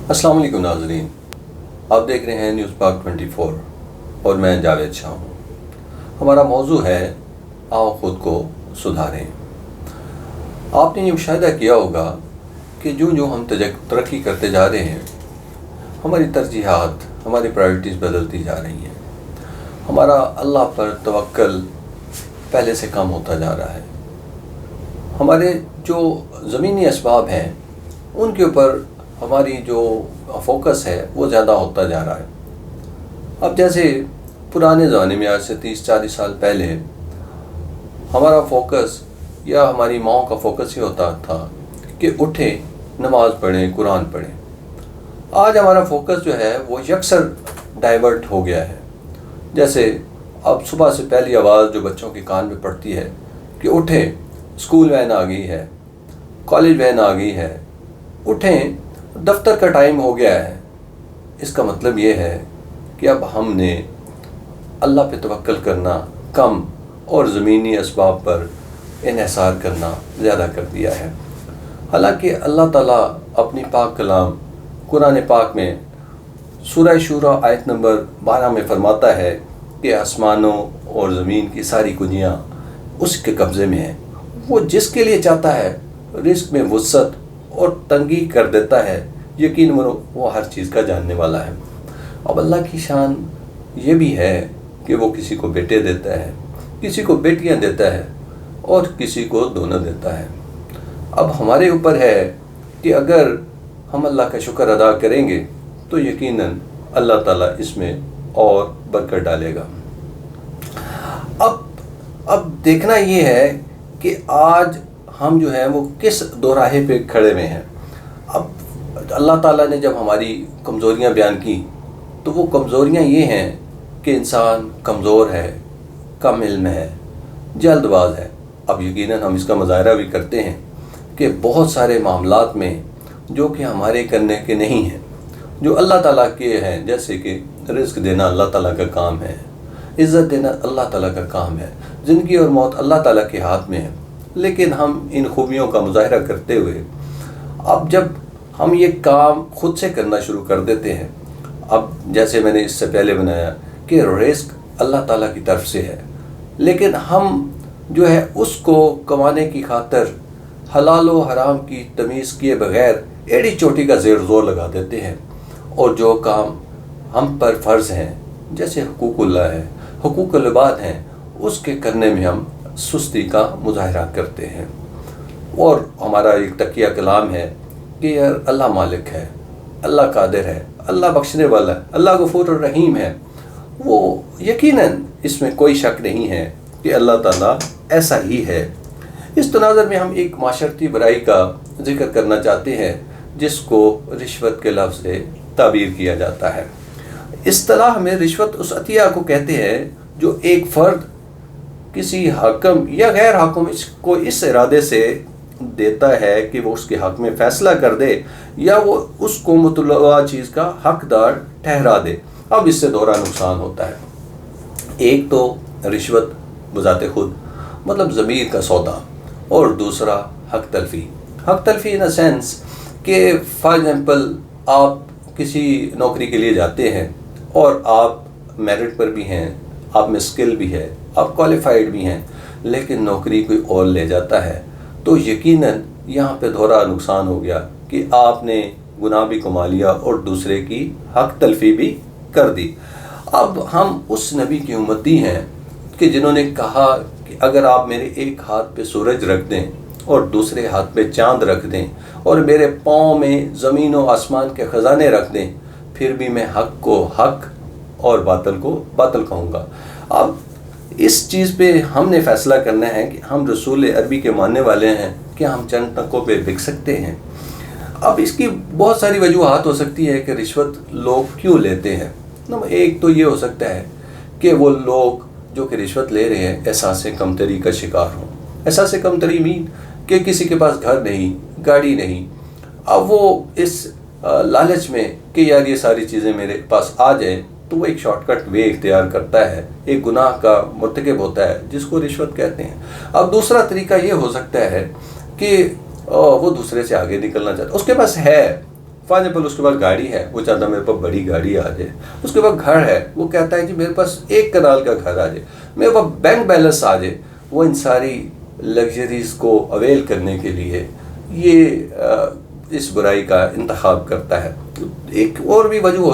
السلام علیکم ناظرین، آپ دیکھ رہے ہیں نیوز پاک 24 اور میں جاوید شاہ ہوں۔ ہمارا موضوع ہے آؤ خود کو سدھاریں۔ آپ نے یہ مشاہدہ کیا ہوگا کہ جو ہم ترقی کرتے جا رہے ہیں، ہماری ترجیحات، ہماری پرائرٹیز بدلتی جا رہی ہیں۔ ہمارا اللہ پر توکل پہلے سے کم ہوتا جا رہا ہے۔ ہمارے جو زمینی اسباب ہیں ان کے اوپر ہماری جو فوکس ہے وہ زیادہ ہوتا جا رہا ہے۔ اب جیسے پرانے زمانے میں، آج سے 30-40 سال پہلے، ہمارا فوکس یا ہماری ماؤں کا فوکس یہ ہوتا تھا کہ اٹھیں، نماز پڑھیں، قرآن پڑھیں۔ آج ہمارا فوکس جو ہے وہ یکسر ڈائیورٹ ہو گیا ہے۔ جیسے اب صبح سے پہلی آواز جو بچوں کے کان میں پڑتی ہے کہ اٹھیں، اسکول وین آ گئی ہے، کالج وین آ گئی ہے، اٹھیں، دفتر کا ٹائم ہو گیا ہے۔ اس کا مطلب یہ ہے کہ اب ہم نے اللہ پہ توکل کرنا کم اور زمینی اسباب پر انحصار کرنا زیادہ کر دیا ہے۔ حالانکہ اللہ تعالیٰ اپنی پاک کلام قرآن پاک میں سورہ شورى آیت نمبر 12 میں فرماتا ہے کہ آسمانوں اور زمین کی ساری کنجیاں اس کے قبضے میں ہیں۔ وہ جس کے لیے چاہتا ہے رزق میں وسعت اور تنگی کر دیتا ہے۔ یقین منو وہ ہر چیز کا جاننے والا ہے۔ اب اللہ کی شان یہ بھی ہے کہ وہ کسی کو بیٹے دیتا ہے، کسی کو بیٹیاں دیتا ہے اور کسی کو دونوں دیتا ہے۔ اب ہمارے اوپر ہے کہ اگر ہم اللہ کا شکر ادا کریں گے تو یقیناً اللہ تعالیٰ اس میں اور برکت ڈالے گا۔ اب دیکھنا یہ ہے کہ آج ہم جو ہیں وہ کس دوراہے پہ کھڑے ہوئے ہیں۔ اب اللہ تعالیٰ نے جب ہماری کمزوریاں بیان کی تو وہ کمزوریاں یہ ہیں کہ انسان کمزور ہے، کم علم ہے، جلد باز ہے۔ اب یقیناً ہم اس کا مظاہرہ بھی کرتے ہیں کہ بہت سارے معاملات میں جو کہ ہمارے کرنے کے نہیں ہیں، جو اللہ تعالیٰ کے ہیں، جیسے کہ رزق دینا اللہ تعالیٰ کا کام ہے، عزت دینا اللہ تعالیٰ کا کام ہے، زندگی اور موت اللہ تعالیٰ کے ہاتھ میں ہے، لیکن ہم ان خوبیوں کا مظاہرہ کرتے ہوئے اب جب ہم یہ کام خود سے کرنا شروع کر دیتے ہیں، اب جیسے میں نے اس سے پہلے بنایا کہ رزق اللہ تعالیٰ کی طرف سے ہے، لیکن ہم جو ہے اس کو کمانے کی خاطر حلال و حرام کی تمیز کیے بغیر ایڑی چوٹی کا زور لگا دیتے ہیں، اور جو کام ہم پر فرض ہیں جیسے حقوق اللہ ہے، حقوق العباد ہیں، اس کے کرنے میں ہم سستی کا مظاہرہ کرتے ہیں۔ اور ہمارا ایک تقیہ کلام ہے کہ یار اللہ مالک ہے، اللہ قادر ہے، اللہ بخشنے والا ہے، اللہ غفور الرحیم ہے۔ وہ یقیناً اس میں کوئی شک نہیں ہے کہ اللہ تعالیٰ ایسا ہی ہے۔ اس تناظر میں ہم ایک معاشرتی برائی کا ذکر کرنا چاہتے ہیں جس کو رشوت کے لفظ سے تعبیر کیا جاتا ہے۔ اصطلاح میں رشوت اس عطیہ کو کہتے ہیں جو ایک فرد کسی حاکم یا غیر حاکم کو اس ارادے سے دیتا ہے کہ وہ اس کے حق میں فیصلہ کر دے یا وہ اس کو مطلوبہ چیز کا حقدار ٹھہرا دے۔ اب اس سے دوہرا نقصان ہوتا ہے۔ ایک تو رشوت بذات خود مطلب ضمیر کا سودا، اور دوسرا حق تلفی۔ حق تلفی ان سینس کہ فار ایگزامپل آپ کسی نوکری کے لیے جاتے ہیں اور آپ میرٹ پر بھی ہیں، آپ میں اسکل بھی ہے، آپ کوالیفائڈ بھی ہیں، لیکن نوکری کوئی اور لے جاتا ہے تو یقیناً یہاں پہ دوہرا نقصان ہو گیا کہ آپ نے گناہ بھی کما لیا اور دوسرے کی حق تلفی بھی کر دی۔ اب ہم اس نبی کی امتی ہیں کہ جنہوں نے کہا کہ اگر آپ میرے ایک ہاتھ پہ سورج رکھ دیں اور دوسرے ہاتھ پہ چاند رکھ دیں اور میرے پاؤں میں زمین و آسمان کے خزانے رکھ دیں، پھر بھی میں حق کو حق اور باطل کو باطل کہوں گا۔ اب اس چیز پہ ہم نے فیصلہ کرنا ہے کہ ہم رسول عربی کے ماننے والے ہیں کہ ہم چند ٹکوں پہ بک سکتے ہیں۔ اب اس کی بہت ساری وجوہات ہو سکتی ہے کہ رشوت لوگ کیوں لیتے ہیں۔ ایک تو یہ ہو سکتا ہے کہ وہ لوگ جو کہ رشوت لے رہے ہیں احساس کمتری کا شکار ہوں۔ احساس کمتری مین کہ کسی کے پاس گھر نہیں، گاڑی نہیں، اب وہ اس لالچ میں کہ یار یہ ساری چیزیں میرے پاس آ جائیں تو وہ ایک شارٹ کٹ وے اختیار کرتا ہے، ایک گناہ کا مرتکب ہوتا ہے جس کو رشوت کہتے ہیں۔ اب دوسرا طریقہ یہ ہو سکتا ہے کہ وہ دوسرے سے آگے نکلنا چاہتا ہے، اس کے پاس ہے फॉर एग्जाम्पल उसके पास गाड़ी है, वो चाहता है मेरे पास बड़ी गाड़ी आ जाए। उसके पास घर है, वो कहता है कि मेरे पास 1 कनाल का घर आ जाए, मेरे पास बैंक बैलेंस आ जाए। वो इन सारी लग्जरीज़ को अवेल करने के लिए ये इस बुराई का इंतखाब करता है। एक और भी वजह हो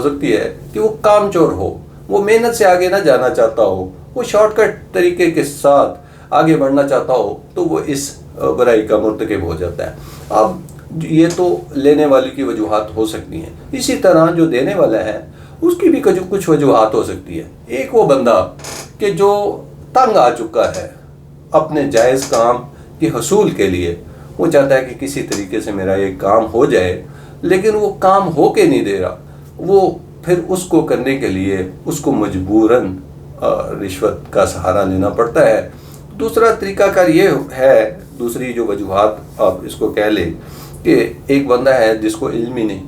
सकती है कि वो कामचोर हो, वो मेहनत से आगे ना जाना चाहता हो, वो शॉर्टकट तरीके के साथ आगे बढ़ना चाहता हो, तो वो इस बुराई का मुर्तकिब हो जाता है। अब ये तो लेने वाले की वजूहात हो सकती हैं, इसी तरह जो देने वाला है उसकी भी कुछ वजूहात हो सकती है। एक वो बंदा कि जो तंग आ चुका है अपने जायज़ काम के हसूल के लिए, वो चाहता है कि किसी तरीके से मेरा ये काम हो जाए, लेकिन वो काम हो के नहीं दे रहा, वो फिर उसको करने के लिए उसको मजबूरन रिश्वत का सहारा लेना पड़ता है। दूसरा तरीकाकार ये है, दूसरी जो वजूहात आप इसको कह लें कि एक बंदा है जिसको इल्म ही नहीं,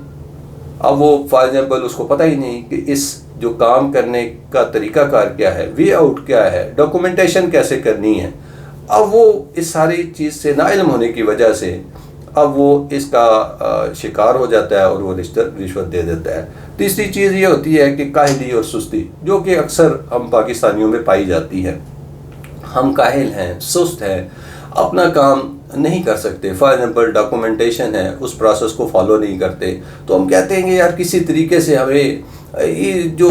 अब वो फॉर एग्जाम्पल उसको पता ही नहीं कि इस जो काम करने का तरीकाकार क्या है, वे आउट क्या है, डॉक्यूमेंटेशन कैसे करनी है। अब वो इस सारी चीज़ से नाइल्म होने की वजह से अब वो इसका शिकार हो जाता है और वो रिश्वत दे देता है। तीसरी चीज़ ये होती है कि काहिली और सुस्ती, जो कि अक्सर हम पाकिस्तानियों में पाई जाती है। हम काहिल हैं, सुस्त हैं, अपना काम नहीं कर सकते। फॉर एग्जाम्पल डॉक्यूमेंटेशन है, उस प्रोसेस को फॉलो नहीं करते, तो हम कहते हैं कि यार किसी तरीके से हमें ये जो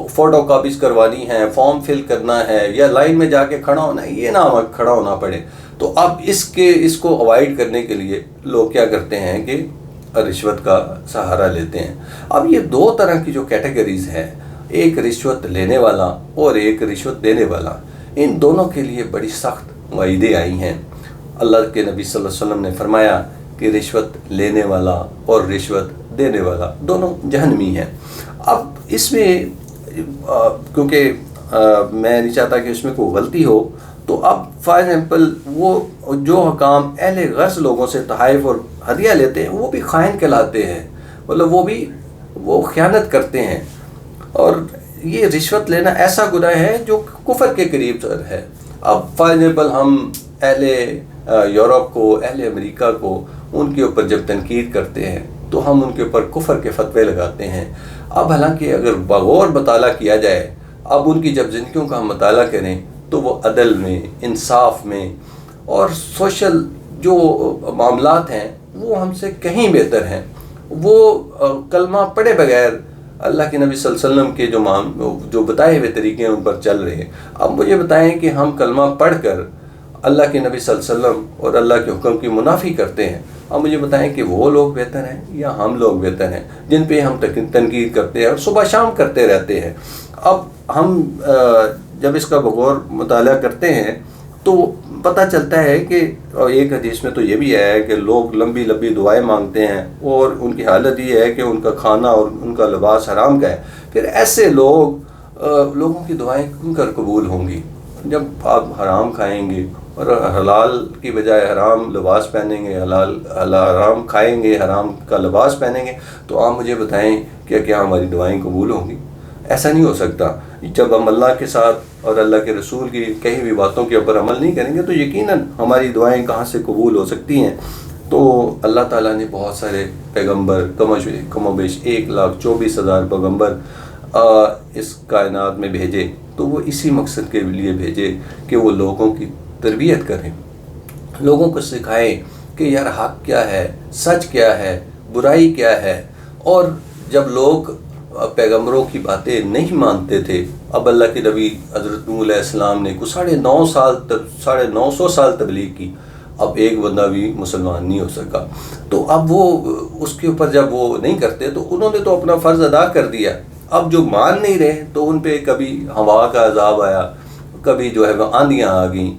फ़ोटो कॉपीज़ करवानी है, फॉर्म फिल करना है या लाइन में जाके खड़ा होना है, ये ना खड़ा होना पड़े। तो अब इसको अवॉइड करने के लिए लोग क्या करते हैं कि रिश्वत का सहारा लेते हैं। अब ये 2 तरह की जो कैटेगरीज़ हैं, एक रिश्वत लेने वाला और एक रिश्वत देने वाला, इन दोनों के लिए बड़ी सख्त वाइदें आई हैं। अल्लाह के नबी सल्लल्लाहु अलैहि वसल्लम ने फरमाया कि रिश्वत लेने वाला और रिश्वत देने वाला दोनों जहन्नमी हैं। अब इसमें क्योंकि मैं नहीं चाहता कि इसमें कोई गलती हो, तो अब फॉर एग्जाम्पल वो जो हकाम अहले गर्ज लोगों से तहाइफ और हदिया लेते हैं, वो भी खाइन कहलाते हैं, मतलब वो खयानत करते हैं। और ये रिश्वत लेना ऐसा गुनाह है जो कुफर के करीब है। अब फॉर एग्जाम्पल हम अहले यूरोप को, अहले अमेरिका को, उनके ऊपर जब तनकीद करते हैं तो हम उनके ऊपर कुफर के फतवे लगाते हैं। अब हालांकि अगर बगौर मताला किया जाए, अब उनकी जब ज़िंदगियों का हम मताला करें तो वो अदल में, इंसाफ में और सोशल जो मामलात हैं वो हमसे कहीं बेहतर हैं। वो कलमा पढ़े बगैर अल्लाह के नबी सल्लल्लाहु अलैहि वसल्लम के जो बताए हुए तरीके हैं उन पर चल रहे हैं। अब मुझे बताएं कि हम कलमा पढ़ कर अल्लाह के नबी सल्लल्लाहु अलैहि वसल्लम और अल्लाह के हुक्म की मुनाफी करते हैं। अब मुझे बताएं कि वो लोग बेहतर हैं या हम लोग बेहतर हैं जिन पे हम तनकीद करते हैं और सुबह शाम करते रहते हैं। अब हम जब इसका बगौर मुताला करते हैं तो पता चलता है कि एक हदीस में तो ये भी है कि लोग लंबी लंबी दुआएं मांगते हैं और उनकी हालत ये है कि उनका खाना और उनका लिबास हराम का है। फिर ऐसे लोगों की दुआएं क्यों कर कबूल होंगी? जब आप हराम खाएंगे और हलाल की बजाय हराम लिबास पहनेंगे, हराम खाएंगे, हराम का लिबास पहनेंगे, तो आप मुझे बताएं क्या हमारी दुआएं कबूल होंगी? ऐसा नहीं हो सकता। जब हम अल्लाह के साथ और अल्लाह के रसूल की कही हुई बातों के ऊपर अमल नहीं करेंगे तो यकीनन हमारी दुआएं कहाँ से कबूल हो सकती हैं। तो अल्लाह ताला ने बहुत सारे पैगंबर, कमोबेश 1,24,000 पैगंबर इस कायनात में भेजे, तो वो इसी मकसद के लिए भेजे कि वो लोगों की तरबियत करें, लोगों को सिखाएं कि यार हक क्या है, सच क्या है, बुराई क्या है। और जब लोग पैगंबरों की बातें नहीं मानते थे, अब अल्लाह के नबी हज़रत नूह अलैहिस्सलाम ने कुछ 950 साल तबलीग की, अब एक बंदा भी मुसलमान नहीं हो सका। तो अब वो उसके ऊपर जब वो नहीं करते तो उन्होंने तो अपना फ़र्ज़ अदा कर दिया। अब जो मान नहीं रहे तो उन पे कभी हवा का अजाब आया, कभी जो है वह आंधियाँ आ गई,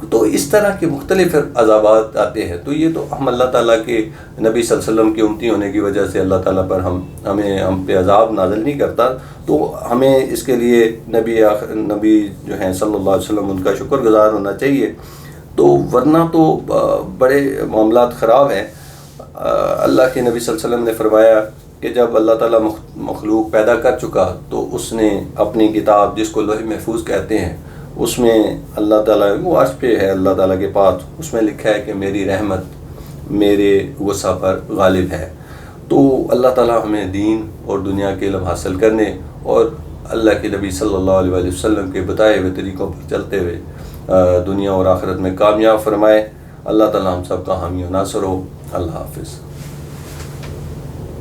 तो इस तरह के मुख्तलिफ अजाबात आते हैं। तो ये तो हम अल्लाह ताला के नबी सल्लल्लाहु अलैहि वसल्लम की उम्मती होने की वजह से अल्लाह ताला पर हम पे अजाब नाज़िल नहीं करता, तो हमें इसके लिए नबी जो हैं सल्लल्लाहु अलैहि वसल्लम उनका शुक्रगुज़ार होना चाहिए। तो वरना तो बड़े मामलात ख़राब हैं। अल्लाह के नबी सल्लल्लाहु अलैहि वसल्लम ने फरमाया कि जब अल्लाह ताला मखलूक पैदा कर चुका तो उसने अपनी किताब, जिसको लौह महफूज कहते हैं, उसमें अल्लाह ताला वो अर्श पे है अल्लाह ताला के पास, उसमें लिखा है कि मेरी रहमत मेरे गुस्सा पर गालिब है। تو اللہ تعالیٰ ہمیں دین اور دنیا کے علم حاصل کرنے اور اللہ کے نبی صلی اللہ علیہ وآلہ وسلم کے بتائے ہوئے طریقوں پر چلتے ہوئے دنیا اور آخرت میں کامیاب فرمائے۔ اللہ تعالیٰ ہم سب کا حامی و ناصر ہو۔ اللہ حافظ۔